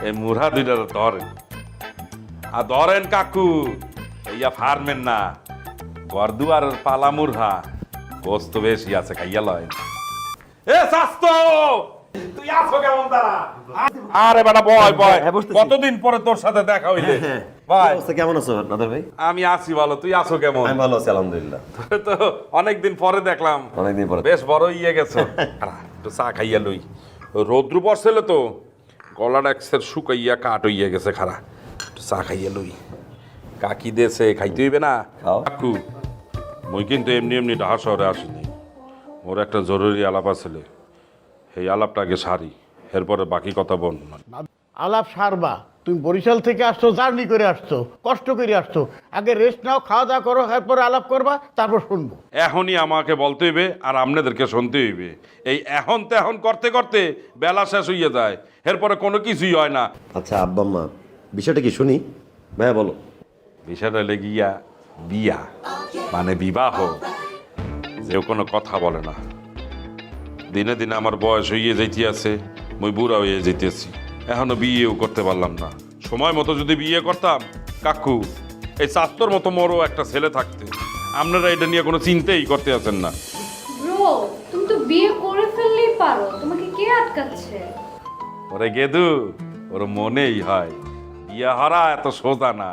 এই মুড়া দুইটা ধরেন আর ধরেন কাকু ইয়া ফার্মেন না গরদুয়ার পালা মুড়া গোস্ত বেশি আছে খাইয়া লয় এ স্বাস্থ্য তুই আছো কেমন তারা আরে বেটা বয় বয় হ্যাঁ, বসতেছি। কতদিন পরে তোর সাথে দেখা হইলে কি ভাই অবস্থা, কেমন আছো নাদের ভাই? আমি আছি ভালো তুই আছো কেমন আমি ভালো আছি আলহামদুলিল্লাহ। তোরে তো অনেকদিন পরে দেখলাম অনেকদিন পরে। বেশ বড় ইয়ে গেছো একটু চা খাইয়া লই রৌদ্র পড়ছিল তো গলাটা একসের শুকাইয়া কাট হইয়া গেছে খারা একটু চা খাইয়া লই কাকি দেছে খাইতে হইবে না খাও। কাকু মুই কিন্তু এমনি এমনি ঢাকা শহরে আসিনি মোর একটা জরুরি আলাপ আছিল এই আলাপটাকে সারি এরপরে বাকি কথা বল আলাপ সারবা, তুমি বরিশাল থেকে আসছো, জার্নি করে আসছো, কষ্ট করে আসছো, আগে রেস্ট নাও, খাওয়া দাওয়া করো, এরপরে আলাপ করবা, তারপর শুনবো। এখনই আমাকে বলতে হইবে আর আপনাদেরকে শুনতে হইবে এই এখন তেহন করতে করতে বেলা শেষ হইয়া যায় এরপরে কোনো কিছুই হয় না আচ্ছা আব্বা মা, বিষয়টা কি শুনি? ভাইয়া বলো। বিষয়টা লেগিয়া বিয়া মানে বিবাহ যে কোনো কথা বলে না দিনে দিনে আমার বয়স হইয়ে যাইতে আছে মুই বুড়া হইয়ে যাইতেছি এখনো বিয়েও করতে পারলাম না সময় মতো যদি বিয়ে করতাম কাকু এই চাস্তর মতো মোরও একটা ছেলে থাকতে আপনারা এটা নিয়ে কোনো চিন্তাই করতে আছেন না ব্রো তুমি তো বিয়ে করে ফেললেই পারো, তোমাকে কে আটকাচ্ছে? ওরে গেদু ওর মনেই হয় বিয়া হারা এত সোজা না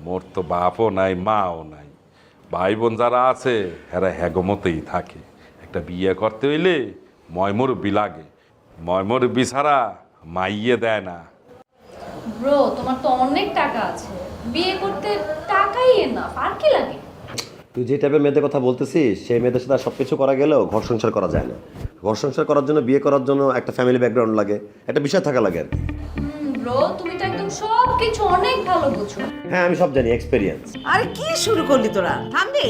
মোর তো বাপও নাই মাও নাই ভাই বোন যারা আছে এরা হ্যাগমতেই থাকে একটা বিয়ে করতে হইলে ময়মুরব্বি লাগে ময়মুরব্বি ছাড়া মাইয়ে দেয় না ব্রো তোমার তো অনেক টাকা আছে, বিয়ে করতে টাকাই না, আর কি লাগে? তুই যে টাইপের মেয়েদের কথা বলতেছিস সেই মেয়েদের সাথে সব কিছু করা গেলেও ঘর সংসার করা যায় না। ঘর সংসার করার জন্য, বিয়ে করার জন্য একটা ফ্যামিলি ব্যাকগ্রাউন্ড লাগে, একটা বিষয় থাকা লাগে আর কি। ব্রো তুমি তো একদম সব কিছু অনেক ভালো বুঝো। হ্যাঁ আমি সব জানি, এক্সপেরিয়েন্স। আরে কি শুরু করলি তোরা? থামবি?